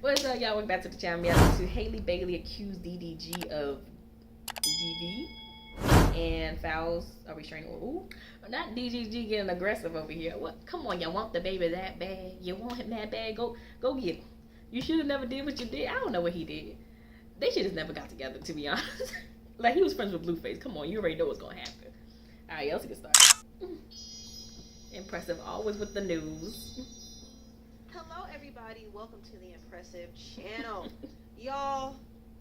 What's up, y'all? Welcome back to the channel. Yeah, to Halle Bailey accused DDG of DV and files a restraining order. Ooh, not DDG getting aggressive over here. What? Come on, y'all want the baby that bad? You want him that bad? Go get him. You should have never did what you did. I don't know what he did. They should have never got together, to be honest. Like, he was friends with Blueface. Come on, you already know what's gonna happen. All right, let's get started. Impressive, always with the news. Hello everybody, welcome to the Impressive channel. Y'all,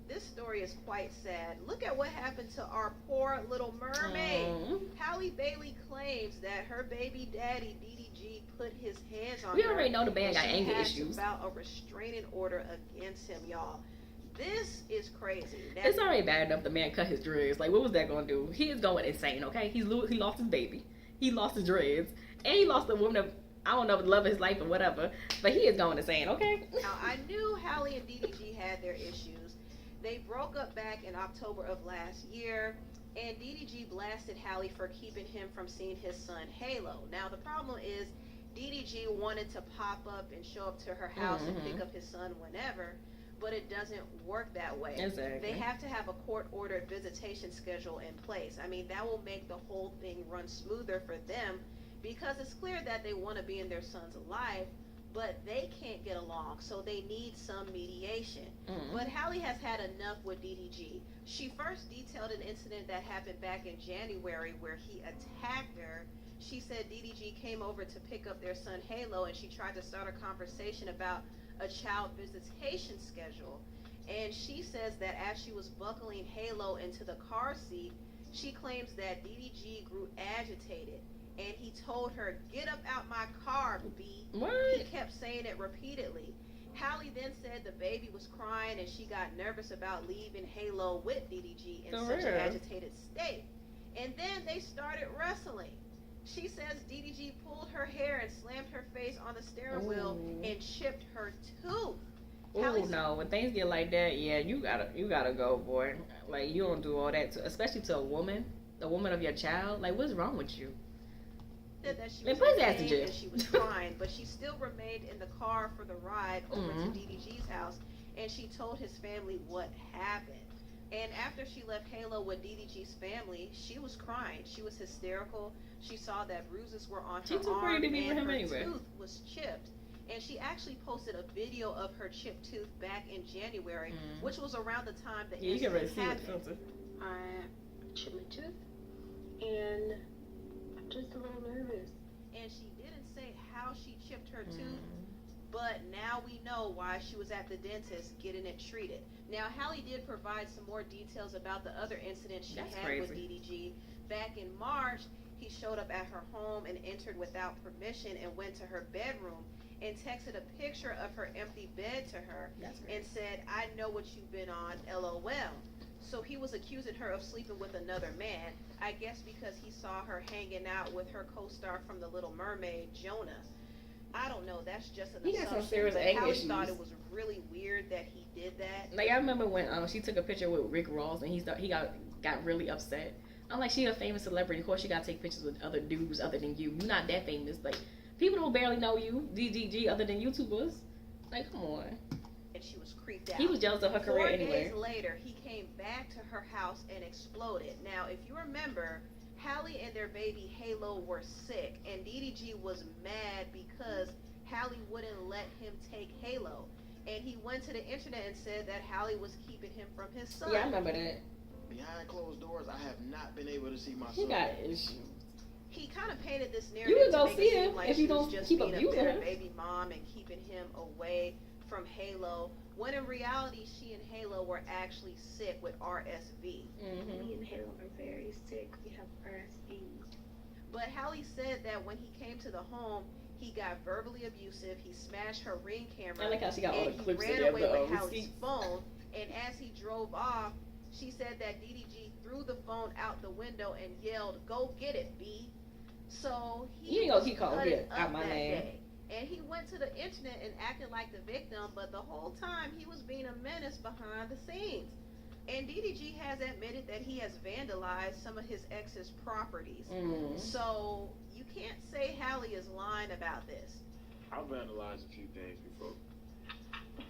this story is quite sad. Look at what happened to our poor little mermaid. Halle Bailey claims that her baby daddy DDG put his hands on her. We already know the man got anger issues. About a restraining order against him, y'all. This is crazy. It's already bad enough the man cut his dreads. Like, what was that gonna do? He is going insane, okay? He lost his baby. He lost his dreads. And he lost the woman of, I don't know, the love of his life or whatever. But he is going insane, okay? Now, I knew Halle and DDG had their issues. They broke up back in October of last year. And DDG blasted Halle for keeping him from seeing his son Halo. Now, the problem is DDG wanted to pop up and show up to her house and pick up his son whenever. But it doesn't work that way. Exactly. They have to have a court-ordered visitation schedule in place. I mean, that will make the whole thing run smoother for them because it's clear that they want to be in their son's life, but they can't get along, so they need some mediation. But Halle has had enough with DDG. She first detailed an incident that happened back in January where he attacked her. She said DDG came over to pick up their son Halo, and she tried to start a conversation about a child visitation schedule. And she says that as she was buckling Halo into the car seat, she claims that DDG grew agitated and he told her, "Get up out my car, B." What? He kept saying it repeatedly. Halle then said the baby was crying and she got nervous about leaving Halo with DDG in such an agitated state. And then they started wrestling. She says DDG pulled her hair and slammed her face on the steering wheel and chipped her tooth. Oh no! When things get like that, yeah, you gotta go, boy. Like, you don't do all that, especially to a woman of your child. Like, what's wrong with you? That she was and she was crying, but she still remained in the car for the ride over to DDG's house, and she told his family what happened. And after she left Halo with DDG's family, she was crying. She was hysterical. She saw that bruises were on her arm and her tooth was chipped. And she actually posted a video of her chipped tooth back in January, which was around the time that you can really see happened. I chipped my tooth, and I'm just a little nervous. And she didn't say how she chipped her tooth, but now we know why she was at the dentist getting it treated. Now, Halle did provide some more details about the other incident she had with DDG. Back in March, he showed up at her home and entered without permission and went to her bedroom and texted a picture of her empty bed to her and said, "I know what you've been on, LOL." So he was accusing her of sleeping with another man, I guess because he saw her hanging out with her co-star from The Little Mermaid, Jonah. I don't know, that's just an assumption. He got some serious anger issues. I thought it was really weird that he did that. Like, I remember when she took a picture with Rick Ross and he got really upset. I'm like, she a famous celebrity. Of course, she got to take pictures with other dudes other than you. You're not that famous. Like, people don't barely know you, DDG, other than YouTubers. Like, come on. And she was creeped out. He was jealous of her career anyway. 4 days later, he came back to her house and exploded. Now, if you remember, Halle and their baby Halo were sick, and DDG was mad because Halle wouldn't let him take Halo. And he went to the internet and said that Halle was keeping him from his son. Yeah, I remember that. Behind closed doors, I have not been able to see my son. He got issues. He kind of painted this narrative you would to go make see it seem him like if she you was don't just keep being a abusing better him. baby mom and keeping him away from Halo, when in reality she and Halo were actually sick with RSV. Me and Halo are very sick. We have RSV. But Halle said that when he came to the home, he got verbally abusive. He smashed her Ring camera. I like how she got all the clips and he in ran there away of with the Halle's phone. And as he drove off, she said that DDG threw the phone out the window and yelled, "Go get it, B." So he ain't gonna keep calling it out my name. day. And he went to the internet and acted like the victim, but the whole time he was being a menace behind the scenes. And DDG has admitted that he has vandalized some of his ex's properties. So you can't say Halle is lying about this. I've vandalized a few things before.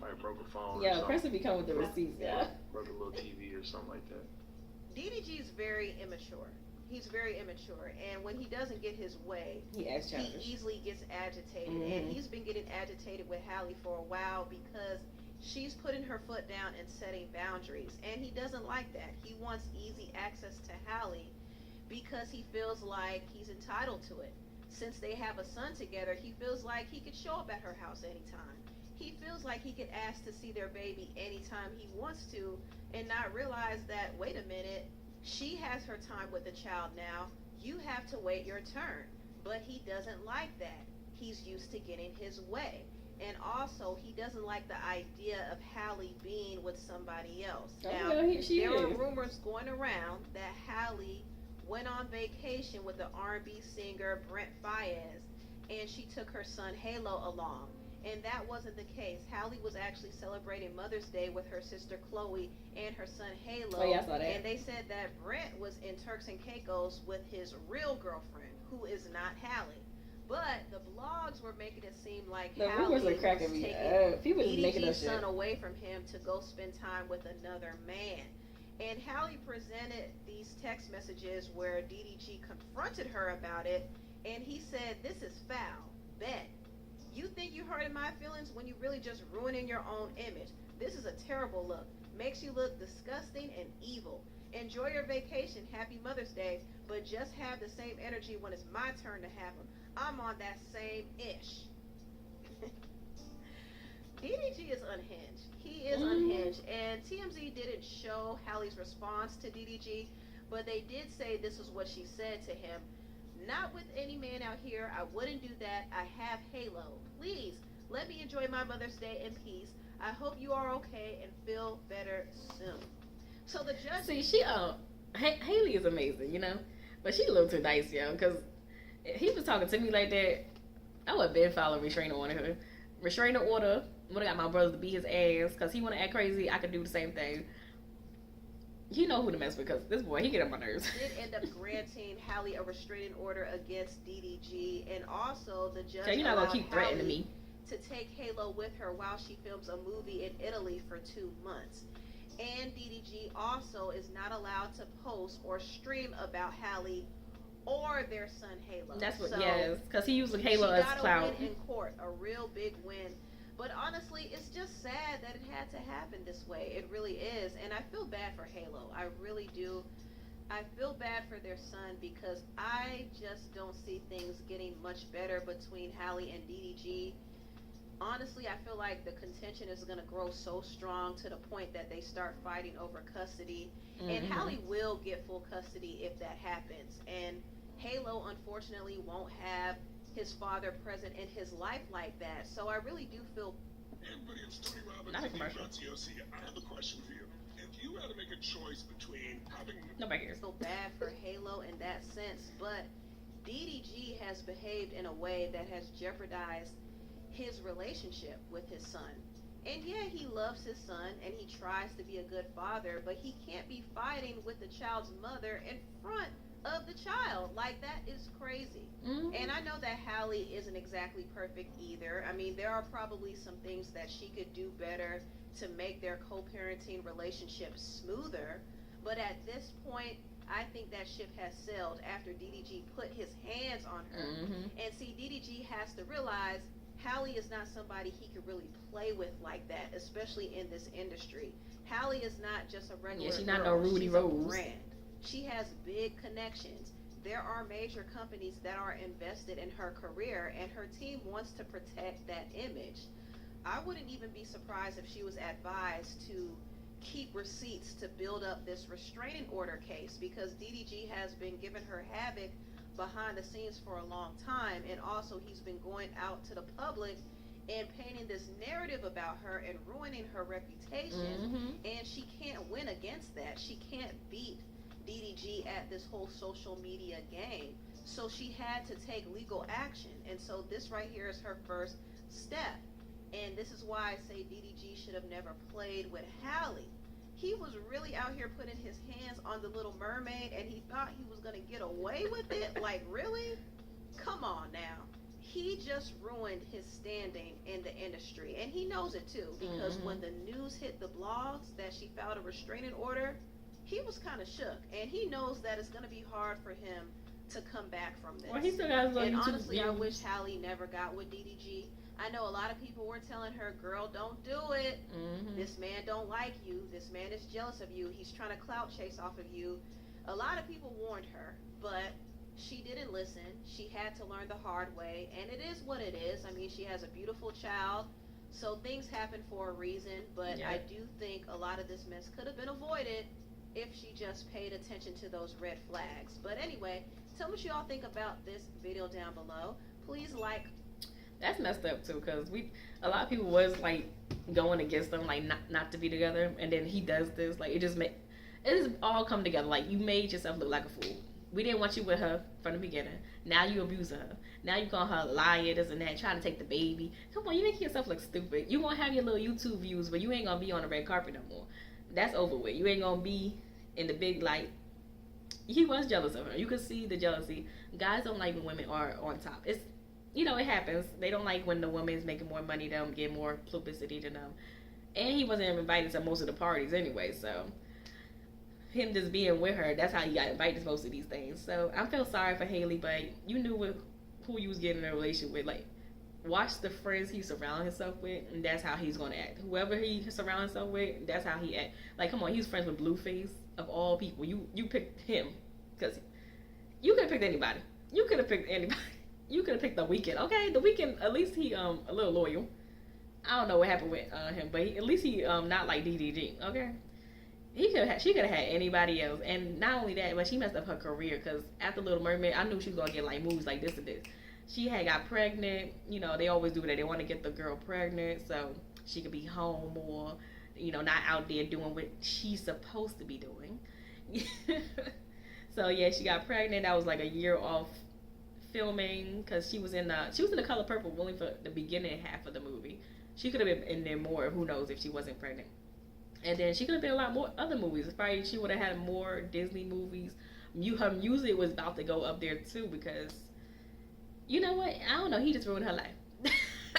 Like broke a phone. Yeah, or Preston be coming with the receipts. Yeah. broke a little TV or something like that. DDG is very immature. He's very immature, and when he doesn't get his way, He acts he childish. easily gets agitated. Mhm. And he's been getting agitated with Halle for a while because she's putting her foot down and setting boundaries, and he doesn't like that. He wants easy access to Halle because he feels like he's entitled to it. Since they have a son together, he feels like he could show up at her house anytime. He feels like he could ask to see their baby anytime he wants to, and not realize that, wait a minute, she has her time with the child now. You have to wait your turn. But he doesn't like that. He's used to getting his way. And also, he doesn't like the idea of Halle being with somebody else. Now, there were rumors going around that Halle went on vacation with the R&B singer Brent Faiyaz, and she took her son Halo along. And that wasn't the case. Halle was actually celebrating Mother's Day with her sister Chloe and her son Halo. Oh, yeah, I saw that. And they said that Brent was in Turks and Caicos with his real girlfriend, who is not Halle. But the blogs were making it seem like The Halle rumors are was cracking me taking up. People just making up DDG's shit. son away from him to go spend time with another man. And Halle presented these text messages where DDG confronted her about it, and he said, "This is foul. Bet. You think you're hurting my feelings when you really just ruining your own image. This is a terrible look. Makes you look disgusting and evil. Enjoy your vacation. Happy Mother's Day. But just have the same energy when it's my turn to have them. I'm on that same ish." DDG is unhinged. He is unhinged. And TMZ didn't show Halle's response to DDG, but they did say this is what she said to him. "Not with any man out here. I wouldn't do that. I have Halo. Please, let me enjoy my Mother's Day in peace. I hope you are okay and feel better soon." So the judge... See, she, Haley is amazing, you know? But she a little too nice, yo, because he was talking to me like that. I would have been following restraining order. Restraining order would have got my brother to beat his ass, because he want to act crazy. I could do the same thing. You know who to mess with, because this boy, he get on my nerves. Did end up granting Halle a restraining order against DDG, and also the judge So you're not going to allowed keep threatening Halle me. to take Halo with her while she films a movie in Italy for 2 months. And DDG also is not allowed to post or stream about Halle or their son Halo. That's what, So yes, because he used Halo as she got clout. a win in court, a real big win. But honestly, it's just sad that it had to happen this way. It really is. And I feel bad for Halo. I really do. I feel bad for their son because I just don't see things getting much better between Halle and DDG. Honestly, I feel like the contention is going to grow so strong to the point that they start fighting over custody. And Halle will get full custody if that happens. And Halo, unfortunately, won't have his father present in his life like that. So I really do feel... Hey everybody, it's Tony Robbins. Not a commercial. TOC. I have a question for you. If you had to make a choice between having... Nobody cares. So bad for Halo in that sense, but DDG has behaved in a way that has jeopardized his relationship with his son. And yeah, he loves his son and he tries to be a good father, but he can't be fighting with the child's mother in front of the child. Like, that is crazy. And I know that Halle isn't exactly perfect either. I mean, there are probably some things that she could do better to make their co-parenting relationship smoother, but at this point, I think that ship has sailed after DDG put his hands on her. And see, DDG has to realize Halle is not somebody he could really play with like that, especially in this industry. Halle is not just a regular she's not girl. no Rudy She's Rose. a brand. She has big connections. There are major companies that are invested in her career, and her team wants to protect that image. I wouldn't even be surprised if she was advised to keep receipts to build up this restraining order case, because DDG has been giving her havoc behind the scenes for a long time, and also he's been going out to the public and painting this narrative about her and ruining her reputation, and she can't win against that. She can't beat DDG at this whole social media game, so she had to take legal action, and so this right here is her first step. And this is why I say DDG should have never played with Halle. He was really out here putting his hands on the Little Mermaid, and he thought he was going to get away with it. Like, really? Come on now. he just ruined his standing in the industry, and he knows it too, because when the news hit the blogs that she filed a restraining order, he was kind of shook, and he knows that it's going to be hard for him to come back from this. Well, he still got his and YouTube honestly, I views. wish Halle never got with DDG. I know a lot of people were telling her, girl, don't do it. This man don't like you. This man is jealous of you. He's trying to clout chase off of you. A lot of people warned her, but she didn't listen. She had to learn the hard way, and it is what it is. I mean, she has a beautiful child, so things happen for a reason, but Yeah. I do think a lot of this mess could have been avoided if she just paid attention to those red flags. But anyway, tell me what you all think about this video down below. Please like. That's messed up too, because a lot of people was like going against them, like not to be together, and then he does this, like it just all come together. Like, you made yourself look like a fool. We didn't want you with her from the beginning. Now you abusing her. Now you call her a liar, this and that, trying to take the baby. Come on, you making yourself look stupid. You gonna have your little YouTube views, but you ain't gonna be on the red carpet no more. That's over with. You ain't gonna be in the big light. He was jealous of her. You could see the jealousy. Guys don't like when women are on top. It's, you know, it happens. They don't like when the woman's making more money than them, get more publicity than them. And he wasn't invited to most of the parties anyway, so him just being with her, that's how he got invited to most of these things. So I feel sorry for Halle, but you knew who you was getting in a relationship with. Like, watch the friends he surrounded himself with, and that's how he's gonna act. Whoever he surrounds himself with, that's how he act. Like, come on, he's friends with Blueface of all people. You picked him, because you could have picked anybody. You could have picked anybody. You could have picked The Weeknd. Okay, The Weeknd, at least he a little loyal. I don't know what happened with him, but at least he not like DDG. Okay. She could have had anybody else, and not only that, but she messed up her career, because after Little Mermaid, I knew she was gonna get like movies like this and this. She had got pregnant. You know, they always do that. They want to get the girl pregnant so she could be home, or, you know, not out there doing what she's supposed to be doing. So yeah, she got pregnant. That was like a year off filming, because she was in The Color Purple only for the beginning half of the movie. She could have been in there more. Who knows if she wasn't pregnant. And then she could have been in a lot more other movies. Probably she would have had more Disney movies. Her music was about to go up there too, because, you know what? I don't know. He just ruined her life.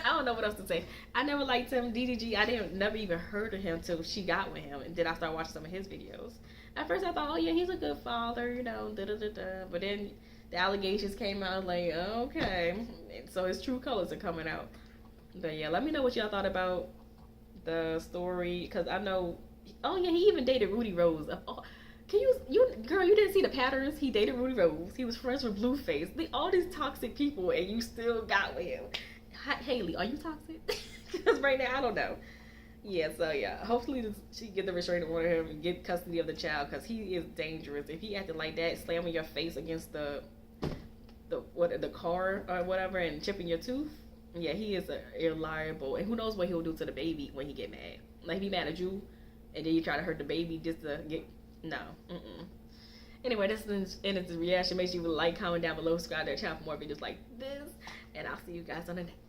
I don't know what else to say. I never liked him. DDG, I never even heard of him till she got with him. And then I started watching some of his videos. At first I thought, oh yeah, he's a good father, you know, da-da-da-da. But then the allegations came out, like, okay. So his true colors are coming out. But yeah, let me know what y'all thought about the story, because I know, oh yeah, he even dated Rudy Rose. Oh, girl, you didn't see the patterns? He dated Rudy Rose. He was friends with Blueface. All these toxic people, and you still got with him. Halle, are you toxic? Because right now, I don't know. Yeah, so yeah, hopefully she get the restraining order him and get custody of the child, because he is dangerous. If he acted like that, slamming your face against the car or whatever, and chipping your tooth, yeah, he is reliable. And who knows what he'll do to the baby when he get mad. Like, if he mad at you, and then you try to hurt the baby just to get, no. Anyway, this is the end of the reaction. Make sure you like, comment down below, subscribe to our channel for more videos like this, and I'll see you guys on the next.